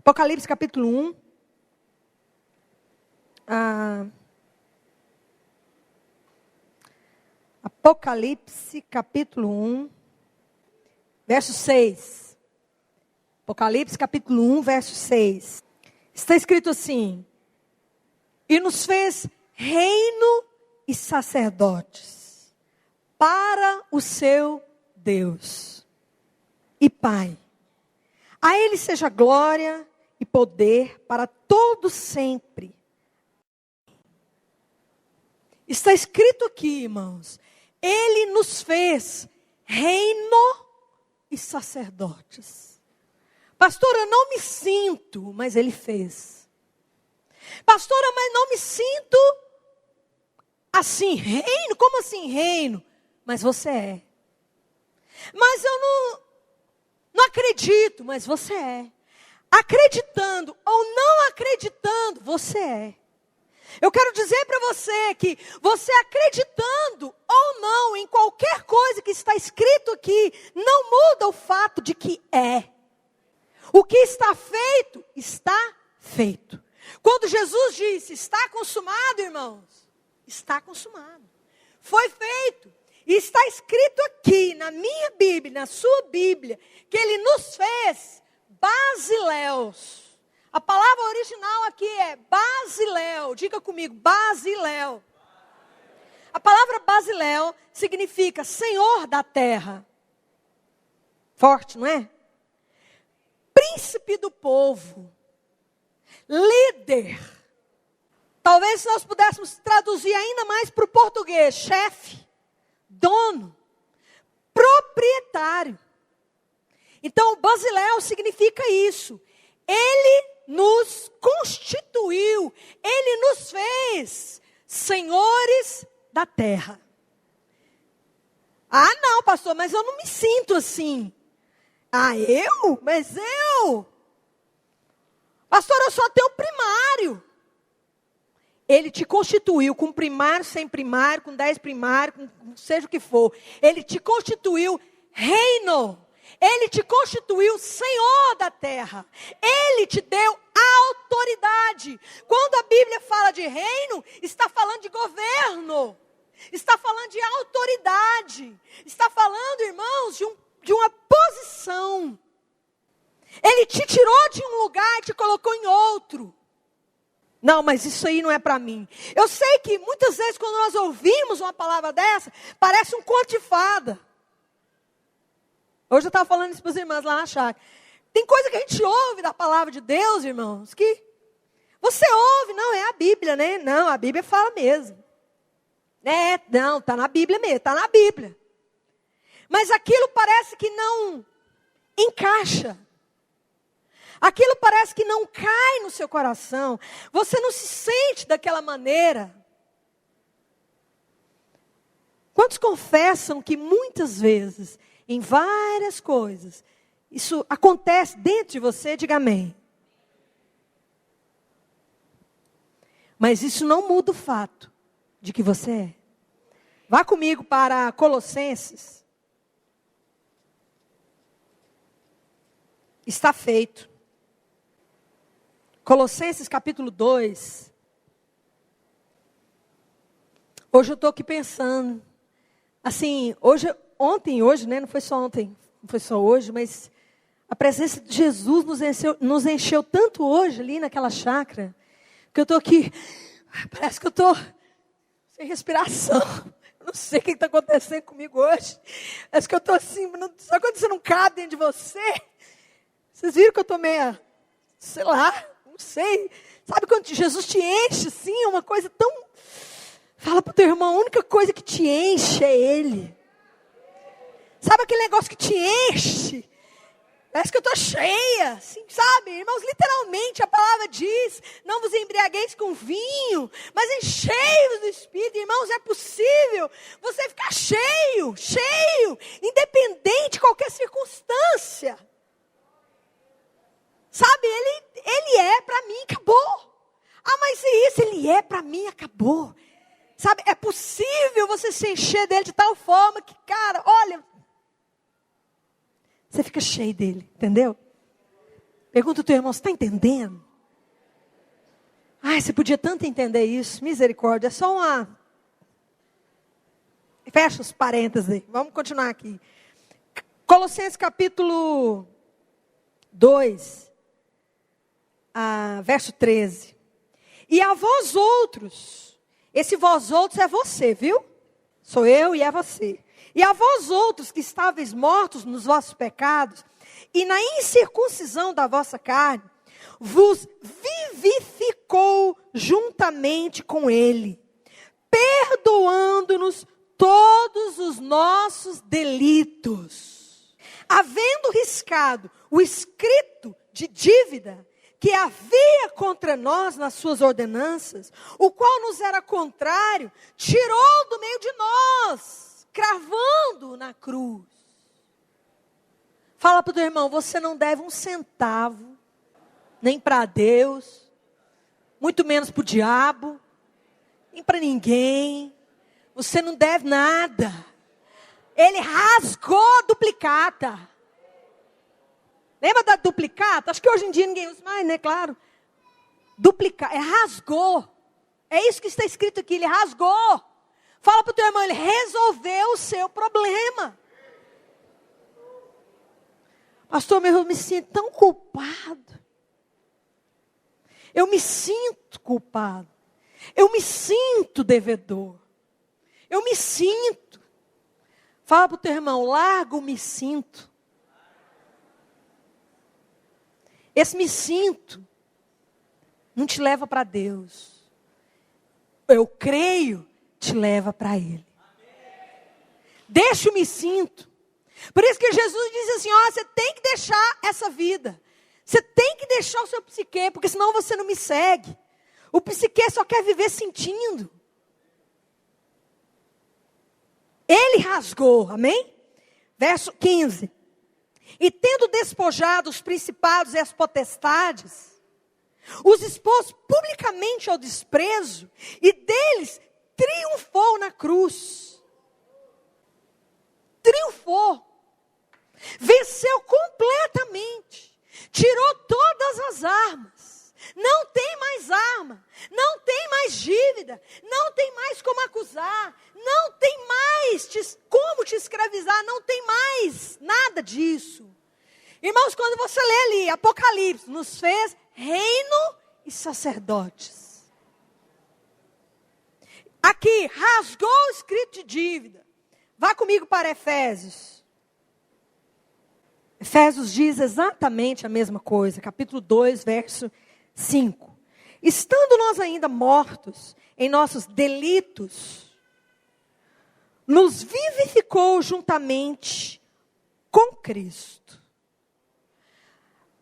Apocalipse capítulo 1. Apocalipse capítulo 1, verso 6. Apocalipse capítulo 1, verso 6. Está escrito assim: e nos fez reino e sacerdotes para o seu Deus e Pai. A Ele seja glória e poder para todo sempre. Está escrito aqui, irmãos, Ele nos fez reino e sacerdotes. Pastora, eu não me sinto, mas Ele fez. Pastora, mas não me sinto assim, reino? Como assim reino? Mas você é. Mas eu não acredito, mas você é. Acreditando ou não acreditando, você é. Eu quero dizer para você que você acreditando ou não em qualquer coisa que está escrito aqui, não muda o fato de que é. O que está feito, está feito. Quando Jesus disse, está consumado, irmãos, está consumado. Foi feito. E está escrito aqui, na minha Bíblia, na sua Bíblia, que Ele nos fez basileus. A palavra original aqui é basileu. Diga comigo, basileu. A palavra basileu significa Senhor da terra. Forte, não é? Príncipe do povo. Líder. Talvez nós pudéssemos traduzir ainda mais para o português. Chefe. Dono. Proprietário. Então, basileu significa isso. Ele nos constituiu, Ele nos fez senhores da terra. Ah, não, pastor, mas eu não me sinto assim. Ah, eu? Mas eu? Pastor, eu só tenho primário. Ele te constituiu com primário, sem primário, com 10 primário, com seja o que for. Ele te constituiu reino. Ele te constituiu Senhor da terra. Ele te deu autoridade. Quando a Bíblia fala de reino, está falando de governo. Está falando de autoridade. Está falando, irmãos, de uma posição. Ele te tirou de um lugar e te colocou em outro. Não, mas isso aí não é para mim. Eu sei que muitas vezes quando nós ouvimos uma palavra dessa, parece um conto de fada. Hoje eu estava falando isso para as irmãs lá na chácara. Tem coisa que a gente ouve da palavra de Deus, irmãos, que você ouve, não, é a Bíblia, né? Não, a Bíblia fala mesmo. Não, está na Bíblia mesmo, está na Bíblia. Mas aquilo parece que não encaixa. Aquilo parece que não cai no seu coração. Você não se sente daquela maneira. Quantos confessam que muitas vezes, em várias coisas, isso acontece dentro de você? Diga amém. Mas isso não muda o fato de que você é. Vá comigo para Colossenses. Está feito. Colossenses capítulo 2. Hoje eu estou aqui pensando. Assim, ontem, né? Não foi só ontem, não foi só hoje, mas a presença de Jesus nos encheu tanto hoje ali naquela chácara, que eu estou aqui, parece que eu estou sem respiração. Eu não sei o que está acontecendo comigo hoje. Parece que eu estou assim, sabe quando você não cabe dentro de você? Vocês viram que eu estou meio, sei lá, não sei. Sabe quando Jesus te enche assim, uma coisa tão... Fala para o teu irmão, a única coisa que te enche é Ele. Sabe aquele negócio que te enche? Parece que eu estou cheia, assim, sabe? Irmãos, literalmente a palavra diz, não vos embriagueis com vinho, mas enchei-vos do Espírito. Irmãos, é possível você ficar cheio, independente de qualquer circunstância. Sabe, Ele é para mim, acabou. Ah, mas é isso, Ele é para mim, acabou. Sabe, é possível você se encher dele de tal forma que, cara, olha, você fica cheio dele, entendeu? Pergunta ao teu irmão, você está entendendo? Ai, você podia tanto entender isso. Misericórdia, é só uma... Fecha os parênteses aí. Vamos continuar aqui. Colossenses capítulo 2, verso 13. E a vós outros, esse vós outros é você, viu? Sou eu e é você. E a vós outros que estáveis mortos nos vossos pecados, e na incircuncisão da vossa carne, vos vivificou juntamente com ele, perdoando-nos todos os nossos delitos, havendo riscado o escrito de dívida que havia contra nós nas suas ordenanças, o qual nos era contrário, tirou do meio de nós, cravando na cruz. Fala para o teu irmão, você não deve um centavo, nem para Deus, muito menos para o diabo, nem para ninguém. Você não deve nada. Ele rasgou a duplicata. Lembra da duplicata? Acho que hoje em dia ninguém usa mais, né? Claro. Duplicar, rasgou. É isso que está escrito aqui, ele rasgou. Fala para o teu irmão, ele resolveu o seu problema. Pastor, eu me sinto tão culpado. Eu me sinto culpado. Eu me sinto devedor. Eu me sinto. Fala para o teu irmão, larga o me sinto. Esse me sinto não te leva para Deus. Eu creio, te leva para Ele. Deixa o me sinto. Por isso que Jesus diz assim, ó, você tem que deixar essa vida. Você tem que deixar o seu psique, porque senão você não me segue. O psique só quer viver sentindo. Ele rasgou, amém? Verso 15. E tendo despojado os principados e as potestades, os expôs publicamente ao desprezo, e deles triunfou na cruz. Triunfou. Venceu completamente. Tirou todas as armas. Não tem mais arma. Não tem mais dívida. Não tem mais como acusar. Não tem mais como te escravizar. Não tem mais nada disso. Irmãos, quando você lê ali, Apocalipse, nos fez reino e sacerdotes. Aqui, rasgou o escrito de dívida. Vá comigo para Efésios. Efésios diz exatamente a mesma coisa. Capítulo 2, verso 5. Estando nós ainda mortos em nossos delitos, nos vivificou juntamente com Cristo.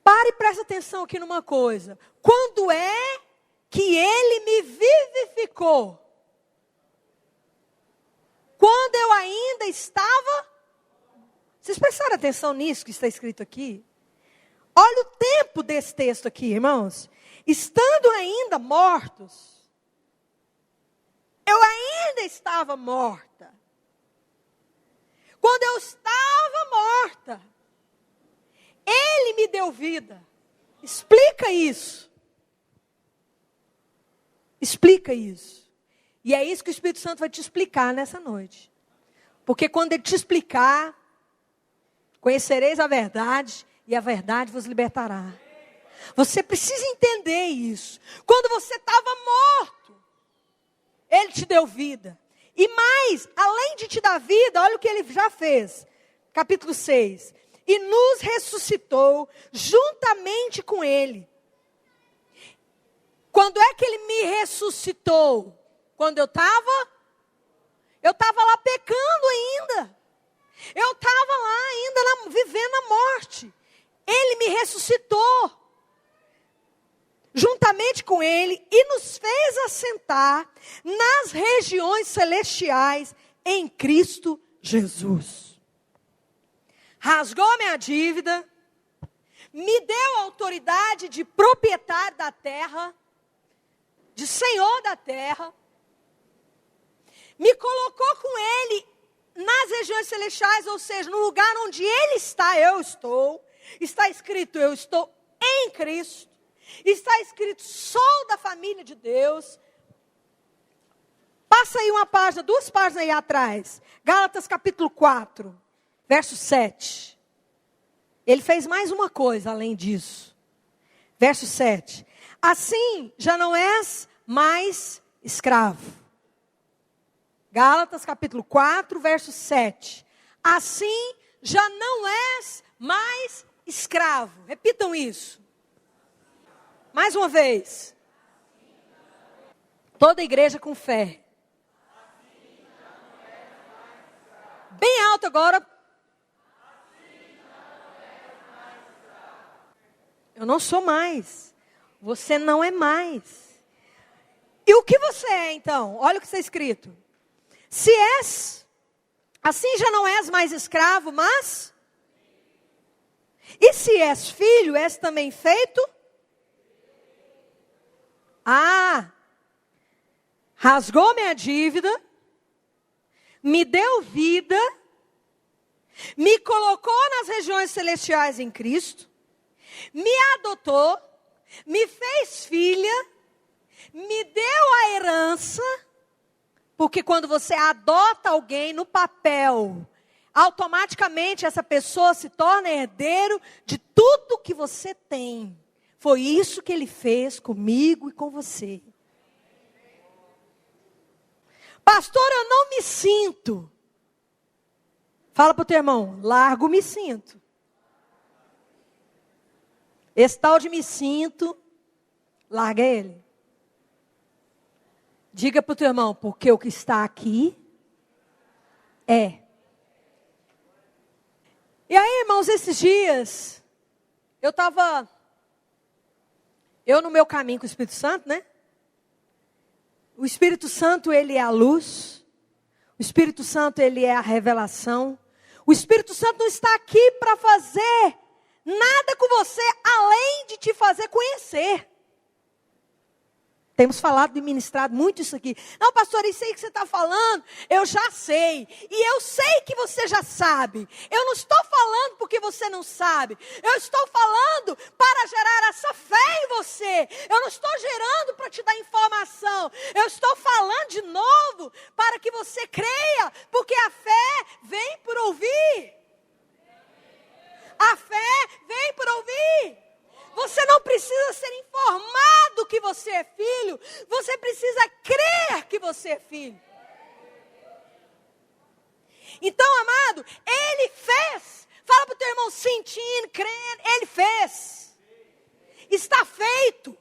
Pare e preste atenção aqui numa coisa. Quando é que Ele me vivificou? Quando eu ainda estava... Vocês prestaram atenção nisso que está escrito aqui? Olha o tempo desse texto aqui, irmãos. Estando ainda mortos, eu ainda estava morta. Quando eu estava morta, Ele me deu vida. Explica isso. Explica isso. E é isso que o Espírito Santo vai te explicar nessa noite. Porque quando Ele te explicar, conhecereis a verdade e a verdade vos libertará. Você precisa entender isso. Quando você estava morto, Ele te deu vida. E mais, além de te dar vida, olha o que Ele já fez. Capítulo 6. E nos ressuscitou juntamente com Ele. Quando é que Ele me ressuscitou? Quando eu estava lá pecando ainda. Eu estava lá ainda vivendo a morte. Ele me ressuscitou juntamente com Ele e nos fez assentar nas regiões celestiais em Cristo Jesus. Rasgou minha dívida, me deu a autoridade de proprietário da terra, de senhor da terra, me colocou com Ele nas regiões celestiais, ou seja, no lugar onde Ele está, eu estou. Está escrito, eu estou em Cristo. Está escrito, sou da família de Deus. Passa aí uma página, 2 páginas aí atrás. Gálatas capítulo 4, verso 7. Ele fez mais uma coisa além disso. Verso 7. Assim já não és mais escravo. Gálatas capítulo 4, verso 7. Assim já não és mais escravo. Repitam isso. Mais uma vez. Toda igreja com fé. Bem alto agora. Eu não sou mais. Você não é mais. E o que você é então? Olha o que está escrito. Se és, assim já não és mais escravo, mas... E se és filho, és também feito... rasgou minha dívida, me deu vida, me colocou nas regiões celestiais em Cristo, me adotou, me fez filha, me deu a herança, porque quando você adota alguém no papel, automaticamente essa pessoa se torna herdeiro de tudo que você tem. Foi isso que ele fez comigo e com você. Pastor, eu não me sinto. Fala para o teu irmão, largo me sinto. Esse tal de me sinto, larga ele. Diga para o teu irmão, porque o que está aqui é. E aí, irmãos, esses dias, eu no meu caminho com o Espírito Santo, né? O Espírito Santo, ele é a luz. O Espírito Santo, ele é a revelação. O Espírito Santo não está aqui para fazer nada com você, além de te fazer conhecer. Temos falado e ministrado muito isso aqui. Não, pastor, isso aí que você está falando, eu já sei. E eu sei que você já sabe. Eu não estou falando porque você não sabe. Eu estou falando para gerar essa fé em você. Eu não estou gerando para te dar informação. Eu estou falando de novo para que você creia. Porque a fé vem por ouvir. A fé vem por ouvir. Você não precisa ser informado que você é filho. Você precisa crer que você é filho. Então, amado, ele fez. Fala para o teu irmão, sentindo, crendo. Ele fez. Está feito.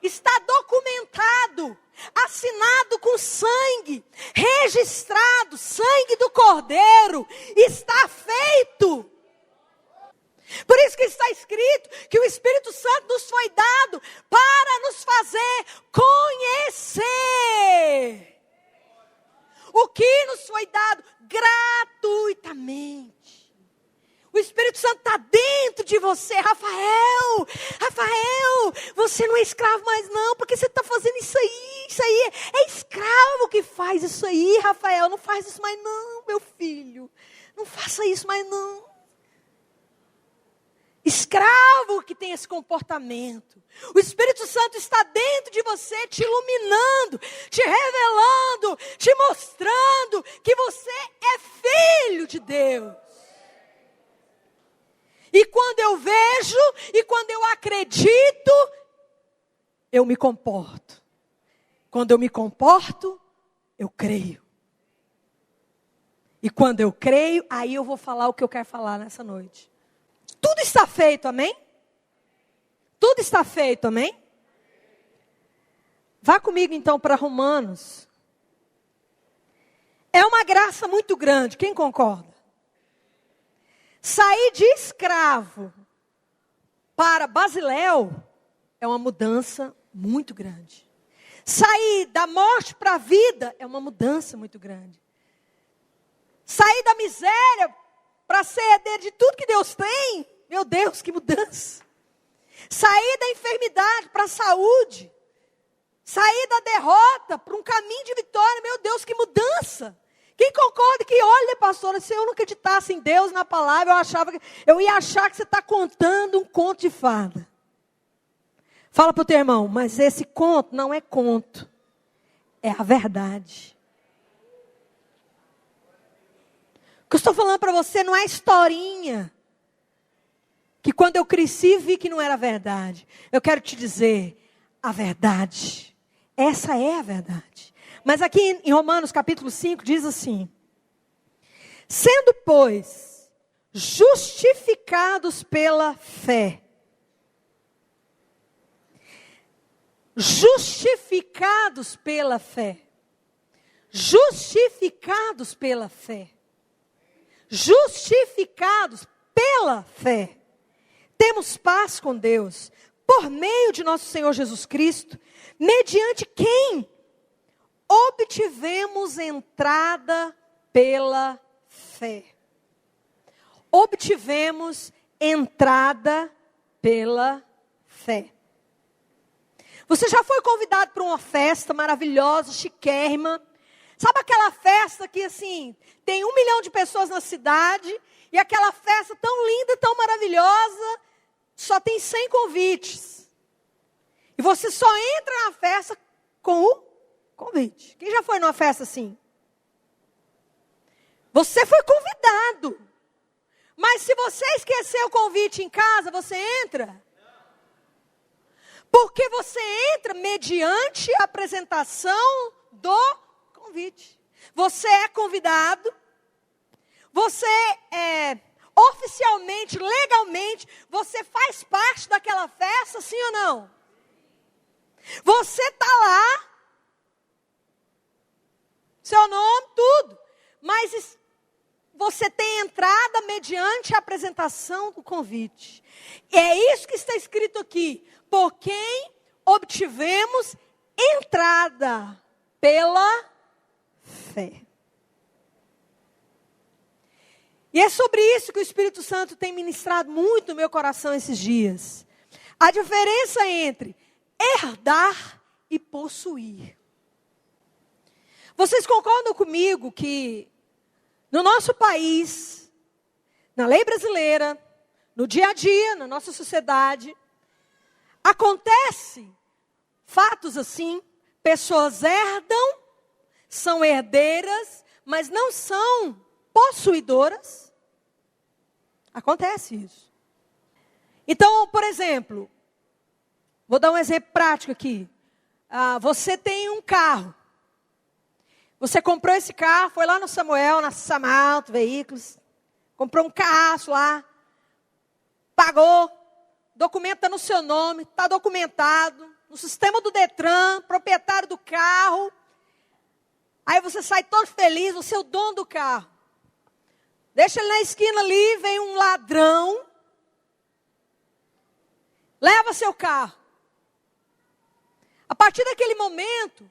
Está documentado. Assinado com sangue. Registrado. Sangue do Cordeiro. Está feito. Por isso que está escrito que o Espírito Santo nos foi dado para nos fazer conhecer. O que nos foi dado gratuitamente. O Espírito Santo está dentro de você. Rafael, você não é escravo mais não, porque você está fazendo isso aí é escravo que faz isso aí, Rafael. Não faz isso mais não, meu filho. Não faça isso mais não. Escravo que tem esse comportamento. O Espírito Santo está dentro de você, te iluminando, te revelando, te mostrando que você é filho de Deus. E quando eu vejo, e quando eu acredito, eu me comporto. Quando eu me comporto, eu creio. E quando eu creio, aí eu vou falar o que eu quero falar nessa noite. Tudo está feito, amém? Tudo está feito, amém? Vá comigo então para Romanos. É uma graça muito grande, quem concorda? Sair de escravo para basiléu é uma mudança muito grande. Sair da morte para a vida é uma mudança muito grande. Sair da miséria para ser herdeiro de tudo que Deus tem. Meu Deus, que mudança. Sair da enfermidade para a saúde. Sair da derrota para um caminho de vitória. Meu Deus, que mudança. Quem concorda que, olha, pastora, se eu não acreditasse em Deus, na palavra, eu ia achar que você está contando um conto de fada. Fala para o teu irmão, mas esse conto não é conto, é a verdade. O que eu estou falando para você não é historinha, que quando eu cresci vi que não era verdade. Eu quero te dizer, a verdade, essa é a verdade. Mas aqui em Romanos capítulo 5 diz assim: sendo, pois, justificados pela fé. Justificados pela fé. Justificados pela fé. Justificados pela fé. Temos paz com Deus, por meio de nosso Senhor Jesus Cristo, mediante quem obtivemos entrada pela fé. Obtivemos entrada pela fé. Você já foi convidado para uma festa maravilhosa, chiquérrima? Sabe aquela festa que assim, tem 1 milhão de pessoas na cidade, e aquela festa tão linda, tão maravilhosa, só tem 100 convites. E você só entra na festa com o convite. Quem já foi numa festa assim? Você foi convidado. Mas se você esquecer o convite em casa, você entra? Porque você entra mediante a apresentação do convite. Você é convidado. Você oficialmente, legalmente, você faz parte daquela festa, sim ou não? Você está lá. Seu nome, tudo. Mas você tem entrada mediante a apresentação do convite. E é isso que está escrito aqui. Por quem obtivemos entrada pela fé. E é sobre isso que o Espírito Santo tem ministrado muito no meu coração esses dias. A diferença entre herdar e possuir. Vocês concordam comigo que no nosso país, na lei brasileira, no dia a dia, na nossa sociedade, acontece fatos assim, pessoas herdam, são herdeiras, mas não são possuidoras? Acontece isso. Então, por exemplo, vou dar um exemplo prático aqui. Você tem um carro. Você comprou esse carro, foi lá no Samuel, na Samalto Veículos, comprou um carro lá, pagou, documento está no seu nome, está documentado, no sistema do Detran, proprietário do carro. Aí você sai todo feliz, você é o dono do carro. Deixa ele na esquina ali, vem um ladrão, leva seu carro. A partir daquele momento,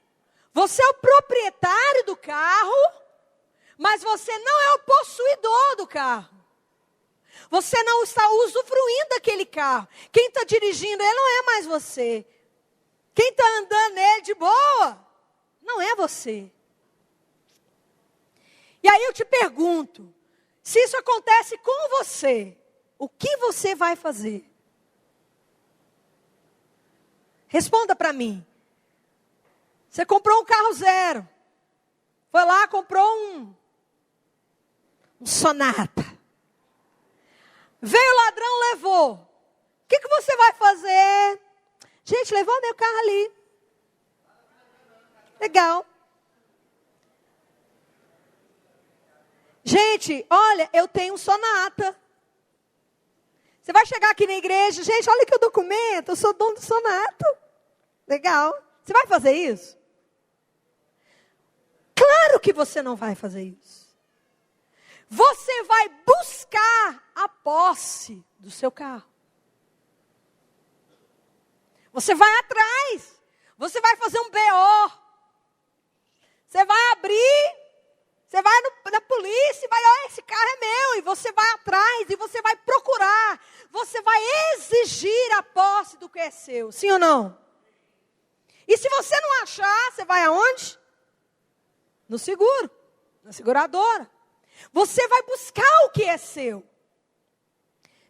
você é o proprietário do carro, mas você não é o possuidor do carro. Você não está usufruindo daquele carro. Quem está dirigindo ele não é mais você. Quem está andando nele de boa, não é você. E aí eu te pergunto, se isso acontece com você, o que você vai fazer? Responda para mim. Você comprou um carro zero. Foi lá, comprou um Sonata. Veio o ladrão, levou. O que você vai fazer? Gente, levou meu carro ali. Legal. Gente, olha, eu tenho um Sonata. Você vai chegar aqui na igreja, gente, olha aqui o documento, eu sou dono do Sonata. Legal. Você vai fazer isso? Claro que você não vai fazer isso. Você vai buscar a posse do seu carro. Você vai atrás. Você vai fazer um BO. Você vai abrir. Você vai na polícia e vai, olha, esse carro é meu. E você vai atrás e você vai procurar. Você vai exigir a posse do que é seu. Sim ou não? E se você não achar, você vai aonde? No seguro. Na seguradora. Você vai buscar o que é seu.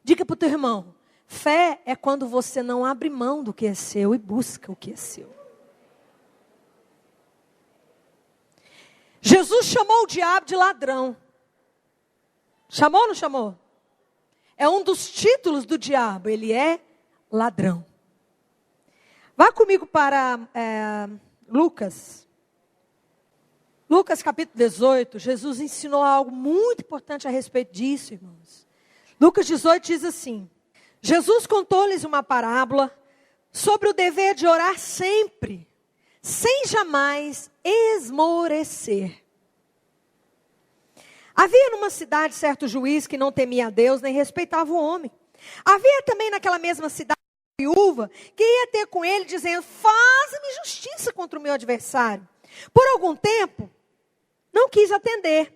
Diga para o teu irmão. Fé é quando você não abre mão do que é seu e busca o que é seu. Jesus chamou o diabo de ladrão. Chamou ou não chamou? É um dos títulos do diabo, ele é ladrão. Vá comigo para Lucas. Lucas capítulo 18, Jesus ensinou algo muito importante a respeito disso, irmãos. Lucas 18 diz assim: Jesus contou-lhes uma parábola sobre o dever de orar sempre, sem jamais esmorecer. Havia numa cidade certo juiz que não temia a Deus, nem respeitava o homem. Havia também naquela mesma cidade uma viúva que ia ter com ele, dizendo: faze-me justiça contra o meu adversário. Por algum tempo, não quis atender.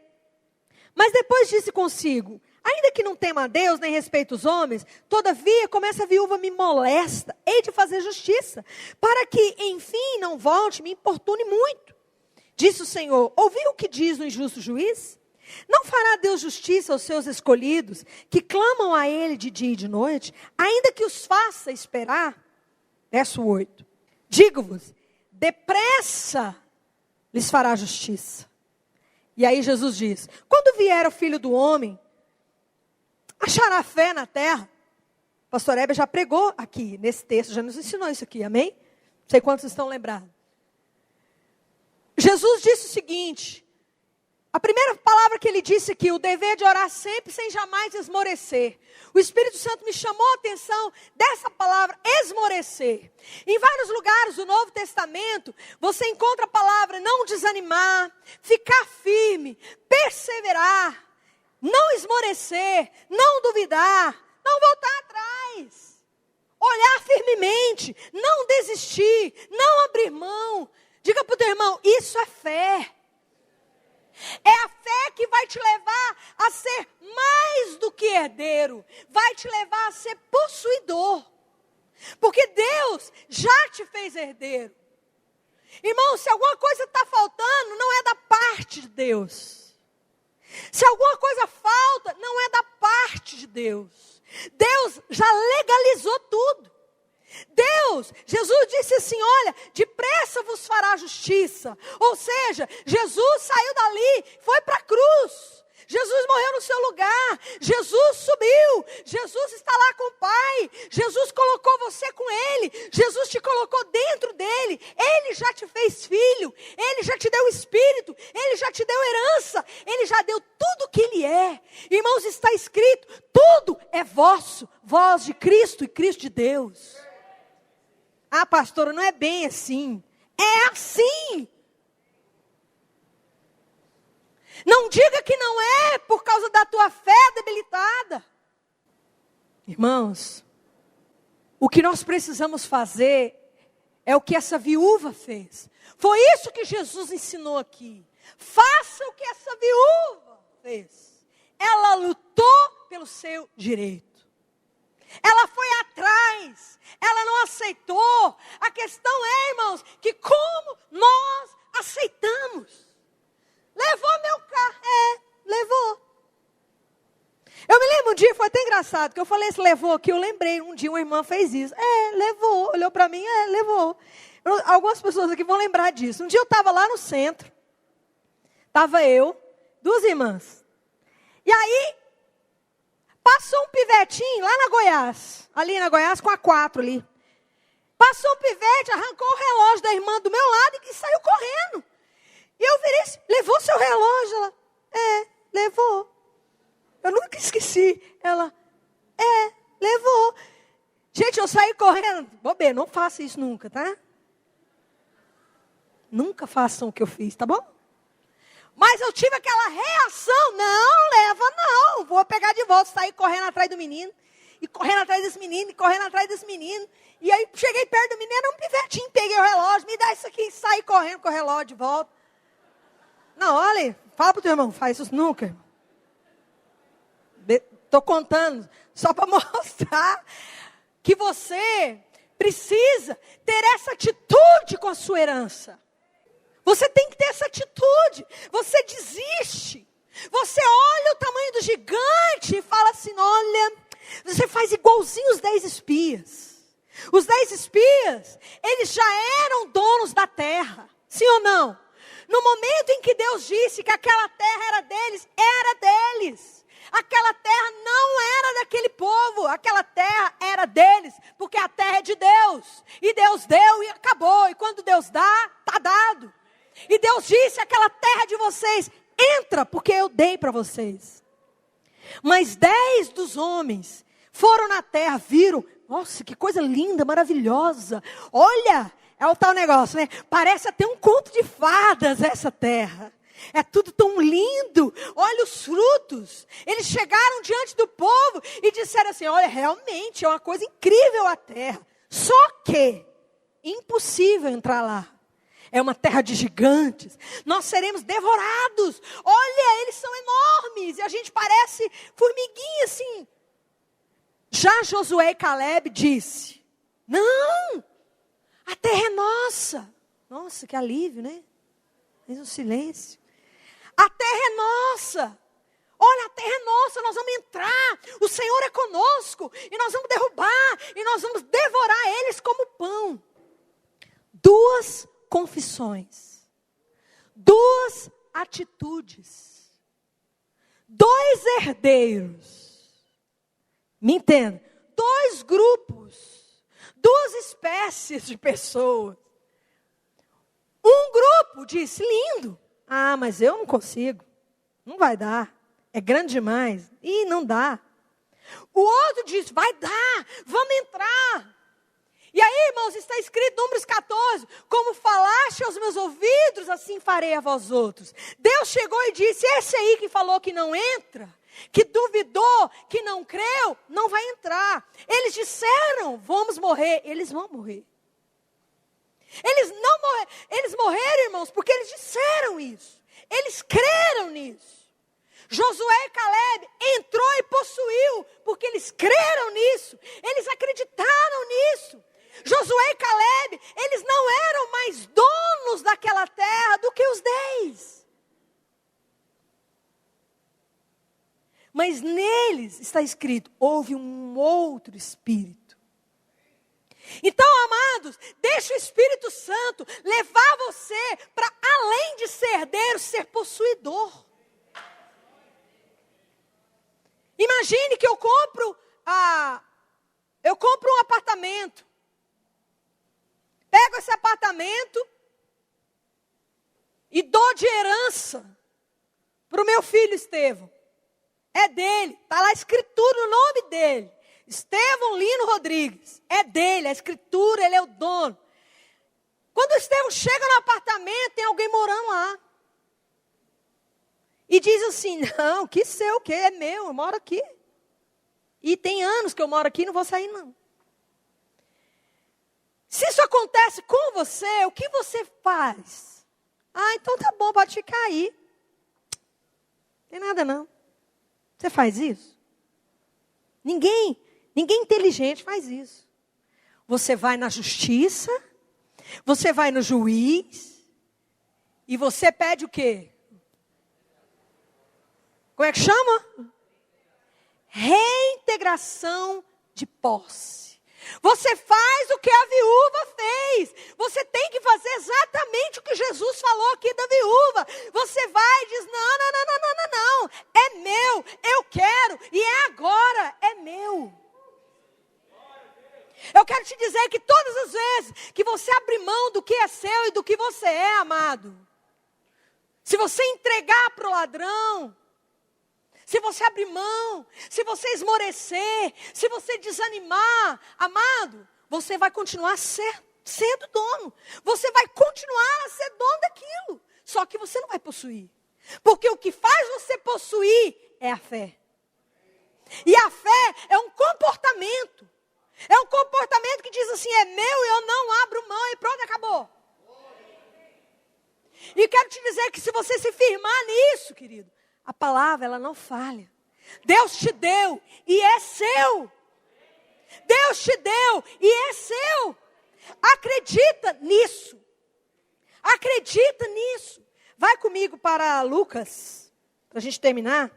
Mas depois disse consigo: ainda que não tema a Deus, nem respeite os homens, todavia, como essa viúva me molesta, hei de fazer justiça, para que, enfim, não volte, me importune muito. Disse o Senhor: ouviu o que diz o injusto juiz? Não fará Deus justiça aos seus escolhidos, que clamam a Ele de dia e de noite, ainda que os faça esperar? Verso 8. Digo-vos, depressa lhes fará justiça. E aí Jesus diz: quando vier o Filho do Homem, achará fé na terra? O pastor Heber já pregou aqui, nesse texto, já nos ensinou isso aqui, amém? Não sei quantos estão lembrados. Jesus disse o seguinte, a primeira palavra que ele disse aqui, o dever de orar sempre, sem jamais esmorecer. O Espírito Santo me chamou a atenção dessa palavra, esmorecer. Em vários lugares do Novo Testamento, você encontra a palavra não desanimar, ficar firme, perseverar, não esmorecer, não duvidar, não voltar atrás. Olhar firmemente, não desistir, não abrir mão. Diga para o teu irmão, isso é fé. É a fé que vai te levar a ser mais do que herdeiro. Vai te levar a ser possuidor. Porque Deus já te fez herdeiro. Irmão, se alguma coisa está faltando, não é da parte de Deus. Se alguma coisa falta, não é da parte de Deus. Deus já legalizou tudo. Jesus disse assim, olha, depressa vos fará justiça. Ou seja, Jesus saiu dali, foi para a cruz. Jesus morreu no seu lugar, Jesus subiu, Jesus está lá com o Pai, Jesus colocou você com Ele, Jesus te colocou dentro dEle, Ele já te fez filho, Ele já te deu o Espírito, Ele já te deu herança, Ele já deu tudo o que Ele é. Irmãos, está escrito, tudo é vosso, vós de Cristo e Cristo de Deus. Ah, pastora, não é bem assim. É assim. Não diga que não é por causa da tua fé debilitada. Irmãos, o que nós precisamos fazer é o que essa viúva fez. Foi isso que Jesus ensinou aqui. Faça o que essa viúva fez. Ela lutou pelo seu direito. Ela foi atrás, ela não aceitou. A questão é, irmãos, que como nós aceitamos. Levou meu carro? Levou. Eu me lembro um dia, foi até engraçado, que eu falei esse levou aqui, eu lembrei, um dia uma irmã fez isso. Levou, olhou para mim, levou. Algumas pessoas aqui vão lembrar disso. Um dia eu estava lá no centro, estava eu, duas irmãs. E aí, passou um pivetinho lá na Goiás, ali na Goiás com a 4 ali. Passou um pivete, arrancou o relógio da irmã do meu lado e saiu correndo. E eu virei, levou seu relógio? Ela, levou. Eu nunca esqueci. Ela, levou. Gente, eu saí correndo. Bobeira, não faça isso nunca, tá? Nunca façam o que eu fiz, tá bom? Mas eu tive aquela reação, não, leva não, vou pegar de volta, saí correndo atrás do menino, e correndo atrás desse menino, e correndo atrás desse menino, e aí cheguei perto do menino, era um pivetinho, peguei o relógio, me dá isso aqui, e saí correndo com o relógio de volta. Não, olha, fala pro teu irmão, faz isso nunca. Estou contando, só para mostrar que você precisa ter essa atitude com a sua herança. Você tem que ter essa atitude. Você desiste. Você olha o tamanho do gigante e fala assim, olha, Você faz igualzinho os 10 espias. Os 10 espias, eles já eram donos da terra. Sim ou não? No momento em que Deus disse que aquela terra era deles, era deles. Aquela terra não era daquele povo, aquela terra era deles, porque a terra é de Deus. E Deus deu e acabou. E quando Deus dá, está dado. E Deus disse, aquela terra de vocês, entra, porque eu dei para vocês. Mas 10 dos homens foram na terra, viram, nossa, que coisa linda, maravilhosa. Olha, é o tal negócio, né? Parece até um conto de fadas essa terra. É tudo tão lindo, olha os frutos. Eles chegaram diante do povo e disseram assim, olha, realmente é uma coisa incrível a terra. Só que, impossível entrar lá. É uma terra de gigantes. Nós seremos devorados. Olha, eles são enormes. E a gente parece formiguinha assim. Já Josué e Caleb disse, não, a terra é nossa. Nossa, que alívio, né? Fez um silêncio. A terra é nossa. Olha, a terra é nossa, nós vamos entrar. O Senhor é conosco. E nós vamos derrubar. E nós vamos devorar eles como pão. 2 confissões. 2 atitudes. 2 herdeiros. Me entenda? 2 grupos. 2 espécies de pessoas. Um grupo disse, lindo. Ah, mas eu não consigo. Não vai dar. É grande demais. Ih, não dá. O outro disse, vai dar. Vamos entrar. E aí, irmãos, está escrito em Números 14. Como falaste aos meus ouvidos, assim farei a vós outros. Deus chegou e disse, esse aí que falou que não entra, que duvidou, que não creu, não vai entrar. Eles disseram, vamos morrer. Eles vão morrer. Eles morreram, irmãos, porque eles disseram isso. Eles creram nisso. Josué e Caleb entrou e possuiu, porque eles creram nisso. Eles acreditaram nisso. Josué e Caleb, eles não eram mais donos daquela terra do que os 10. Mas neles está escrito, houve um outro espírito. Então, amados, deixa o Espírito Santo levar você para além de ser herdeiro, ser possuidor. Imagine que eu compro um apartamento. Pego esse apartamento e dou de herança para o meu filho Estevão. É dele, está lá escrito no nome dele. Estevão Lino Rodrigues, é dele, a escritura, ele é o dono. Quando o Estevão chega no apartamento, tem alguém morando lá. E diz assim, não, que seu, que é meu, eu moro aqui. E tem anos que eu moro aqui e não vou sair não. Se isso acontece com você, o que você faz? Ah, então tá bom, pode ficar aí. Não tem nada não. Você faz isso? Ninguém inteligente faz isso. Você vai na justiça, você vai no juiz, e você pede o quê? Como é que chama? Reintegração de posse. Você faz o que a viúva fez. Você tem que fazer exatamente o que Jesus falou aqui da viúva. Você vai e diz, não. É meu, eu quero, e é agora, é meu. Eu quero te dizer que todas as vezes que você abrir mão do que é seu e do que você é, amado. Se você entregar para o ladrão, se você abrir mão, se você esmorecer, se você desanimar, amado, você vai continuar sendo dono. Você vai continuar a ser dono daquilo. Só que você não vai possuir. Porque o que faz você possuir é a fé. E a fé é um comportamento. É um comportamento que diz assim, é meu, eu não abro mão e pronto, acabou. E quero te dizer que se você se firmar nisso, querido, a palavra, ela não falha. Deus te deu e é seu. Deus te deu e é seu. Acredita nisso. Acredita nisso. Vai comigo para Lucas, para a gente terminar.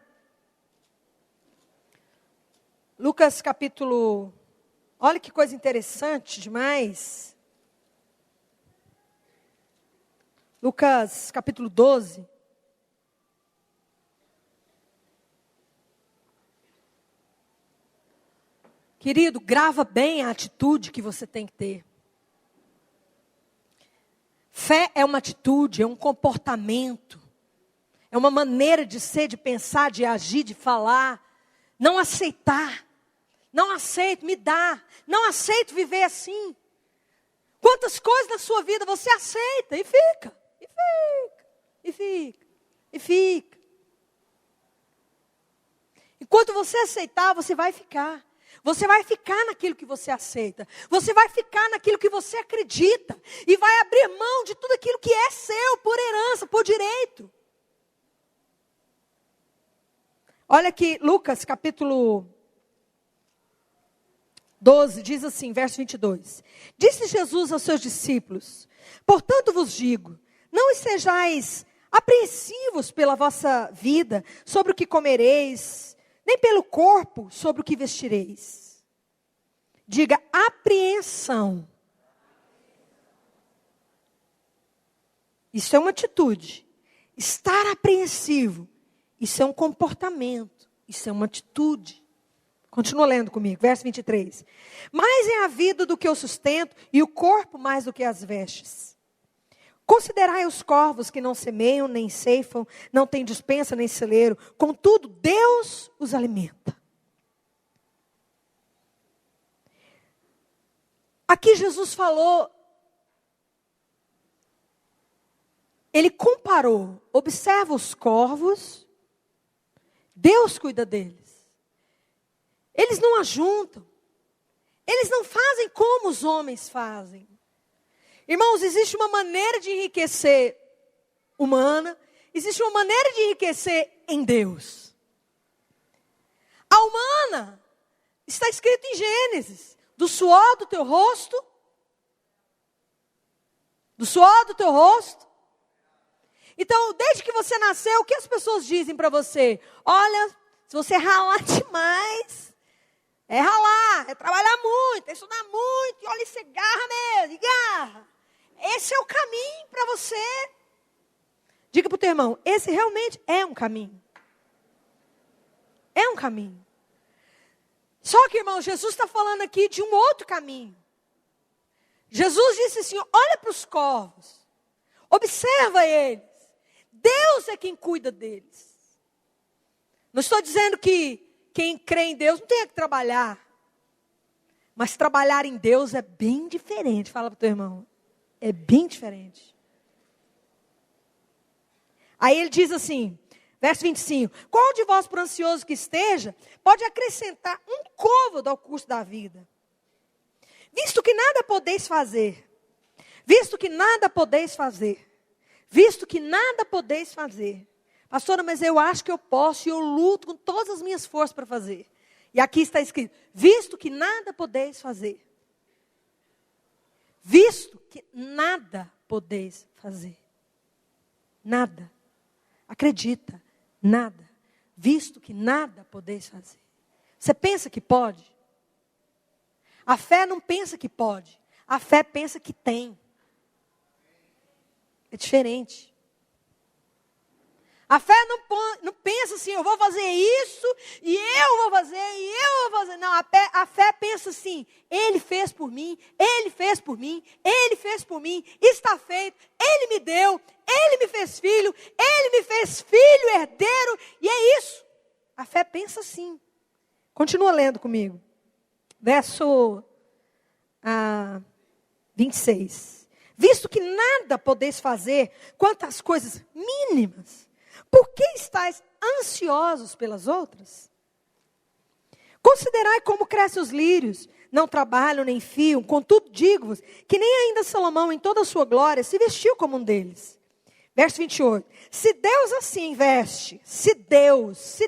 Lucas capítulo... Olha que coisa interessante demais. Lucas capítulo 12. Querido, grava bem a atitude que você tem que ter. Fé é uma atitude, é um comportamento. É uma maneira de ser, de pensar, de agir, de falar. Não aceitar. Não aceito, me dá. Não aceito viver assim. Quantas coisas na sua vida você aceita e fica. E fica. E fica. E fica. Enquanto você aceitar, você vai ficar. Você vai ficar naquilo que você aceita. Você vai ficar naquilo que você acredita. E vai abrir mão de tudo aquilo que é seu, por herança, por direito. Olha aqui, Lucas capítulo 12, diz assim, verso 22. Disse Jesus aos seus discípulos: portanto vos digo, não sejais apreensivos pela vossa vida, sobre o que comereis, nem pelo corpo, sobre o que vestireis. Diga, apreensão. Isso é uma atitude. Estar apreensivo, isso é um comportamento, isso é uma atitude. Continua lendo comigo, verso 23. Mais é a vida do que o sustento, e o corpo mais do que as vestes. Considerai os corvos que não semeiam, nem ceifam, não têm despensa, nem celeiro. Contudo, Deus os alimenta. Aqui Jesus falou, ele comparou, observa os corvos, Deus cuida deles. Eles não ajuntam, eles não fazem como os homens fazem. Irmãos, existe uma maneira de enriquecer humana, existe uma maneira de enriquecer em Deus. A humana, está escrito em Gênesis, do suor do teu rosto, Então, desde que você nasceu, o que as pessoas dizem para você? Olha, se você ralar demais, é ralar, é trabalhar muito, é estudar muito, e olha, isso é garra mesmo, garra. Esse é o caminho para você. Diga para o teu irmão, esse realmente é um caminho. É um caminho. Só que, irmão, Jesus está falando aqui de um outro caminho. Jesus disse assim, olha para os corvos, observa eles. Deus é quem cuida deles. Não estou dizendo que quem crê em Deus não tem que trabalhar. Mas trabalhar em Deus é bem diferente. Fala para o teu irmão. É bem diferente. Aí ele diz assim, verso 25. Qual de vós, por ansioso que esteja, pode acrescentar um côvado ao curso da vida? Visto que nada podeis fazer. Visto que nada podeis fazer. Visto que nada podeis fazer. Pastora, mas eu acho que eu posso e eu luto com todas as minhas forças para fazer. E aqui está escrito, visto que nada podeis fazer. Visto que nada podeis fazer. Nada. Acredita, nada. Visto que nada podeis fazer. Você pensa que pode? A fé não pensa que pode. A fé pensa que tem. É diferente. A fé não pensa assim, eu vou fazer isso, e eu vou fazer, e eu vou fazer. Não, a fé pensa assim, Ele fez por mim, Ele fez por mim, Ele fez por mim, está feito, Ele me deu, Ele me fez filho, Ele me fez filho, herdeiro, e é isso. A fé pensa assim. Continua lendo comigo. Verso 26. Visto que nada podeis fazer quanto às coisas mínimas, por que estáis ansiosos pelas outras? Considerai como crescem os lírios, não trabalham nem fiam, contudo digo-vos, que nem ainda Salomão em toda a sua glória se vestiu como um deles. Verso 28, se Deus assim veste, se Deus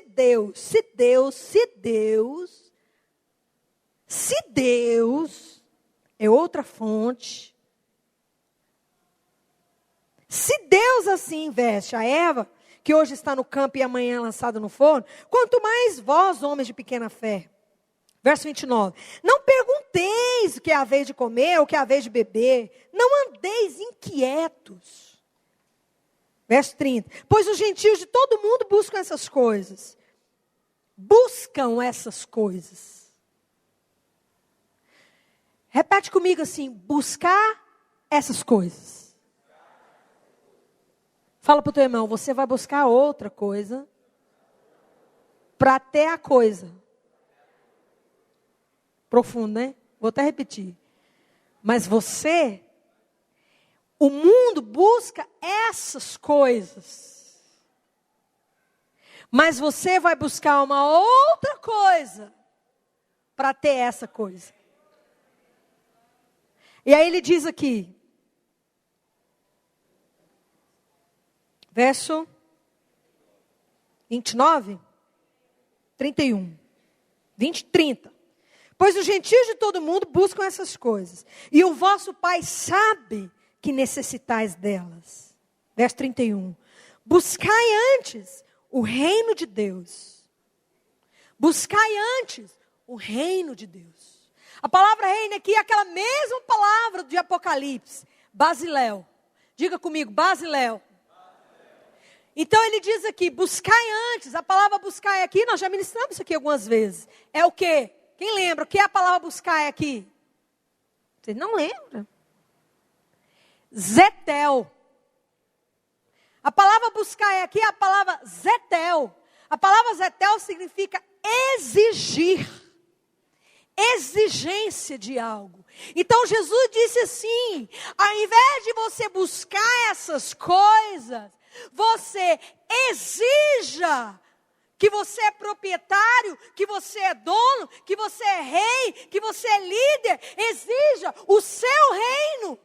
é outra fonte, se Deus assim veste a erva, que hoje está no campo e amanhã lançada no forno, quanto mais vós, homens de pequena fé. Verso 29. Não pergunteis o que é a vez de comer, o que é a vez de beber. Não andeis inquietos. Verso 30. Pois os gentios de todo mundo buscam essas coisas. Buscam essas coisas. Repete comigo assim, buscar essas coisas. Fala para o teu irmão, você vai buscar outra coisa para ter a coisa. Profundo, né? Vou até repetir. Mas você, o mundo busca essas coisas. Mas você vai buscar uma outra coisa para ter essa coisa. E aí ele diz aqui, verso 29, 31, 20, 30. Pois os gentios de todo mundo buscam essas coisas, e o vosso Pai sabe que necessitais delas. Verso 31. Buscai antes o reino de Deus. Buscai antes o reino de Deus. A palavra reino aqui é aquela mesma palavra de Apocalipse. Basileus. Diga comigo, Basileus. Então ele diz aqui, buscai antes. A palavra buscai aqui, nós já ministramos isso aqui algumas vezes. É o quê? Quem lembra? O que é a palavra buscai aqui? Vocês não lembram? Zetel. A palavra buscai aqui é a palavra zetel. A palavra zetel significa exigir. Exigência de algo. Então Jesus disse assim, ao invés de você buscar essas coisas, você exija que você é proprietário, que você é dono, que você é rei, que você é líder. Exija o seu reino.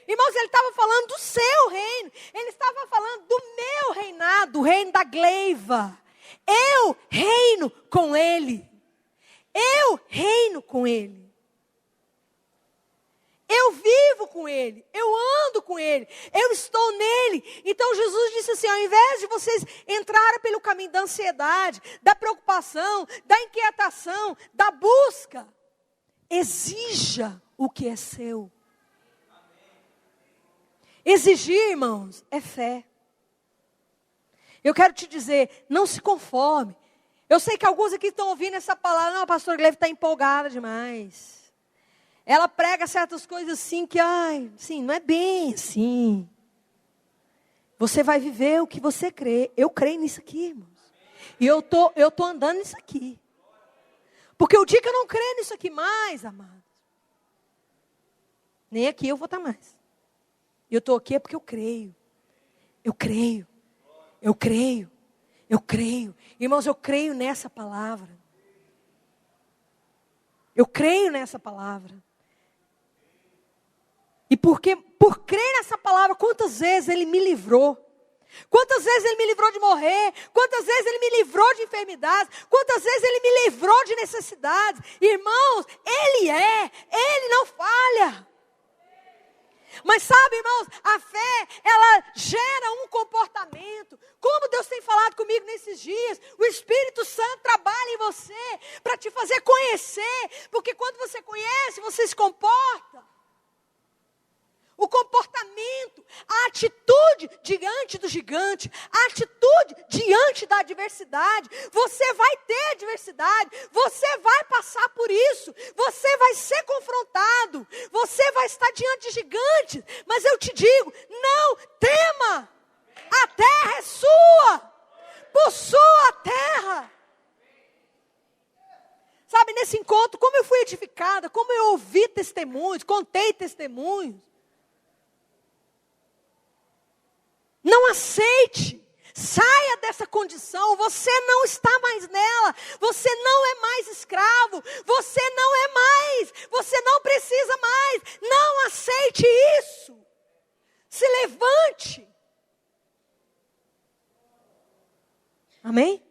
Irmãos, ele estava falando do seu reino. Ele estava falando do meu reinado, o reino da Gleiva. Eu reino com ele. Eu reino com ele. Eu vivo com ele. Eu ando com ele. Eu estou nele. Então Jesus disse assim, ao invés de vocês entrarem pelo caminho da ansiedade, da preocupação, da inquietação, da busca, exija o que é seu. Exigir, irmãos, é fé. Eu quero te dizer, não se conforme. Eu sei que alguns aqui estão ouvindo essa palavra. Não, a pastora Gleiva está empolgada demais. Ela prega certas coisas assim que, sim, não é bem assim. Você vai viver o que você crê. Eu creio nisso aqui, irmãos. E eu tô andando nisso aqui. Porque o dia que eu não creio nisso aqui mais, amados, nem aqui eu vou estar mais. E eu estou aqui é porque eu creio. Eu creio. Eu creio. Eu creio. Irmãos, eu creio nessa palavra. Eu creio nessa palavra. E por crer nessa palavra, quantas vezes ele me livrou? Quantas vezes ele me livrou de morrer? Quantas vezes ele me livrou de enfermidades? Quantas vezes ele me livrou de necessidades? Irmãos, ele não falha. Mas sabe, irmãos, a fé, ela gera um comportamento. Como Deus tem falado comigo nesses dias, o Espírito Santo trabalha em você para te fazer conhecer. Porque quando você conhece, você se comporta. O comportamento, a atitude diante do gigante, a atitude diante da adversidade. Você vai ter adversidade, você vai passar por isso, você vai ser confrontado, você vai estar diante de gigantes. Mas eu te digo, não tema, a terra é sua, possua a terra. Sabe, nesse encontro, como eu fui edificada, como eu ouvi testemunhos, contei testemunhos. Não aceite, saia dessa condição, você não está mais nela, você não é mais escravo, você não precisa mais, não aceite isso, se levante, amém?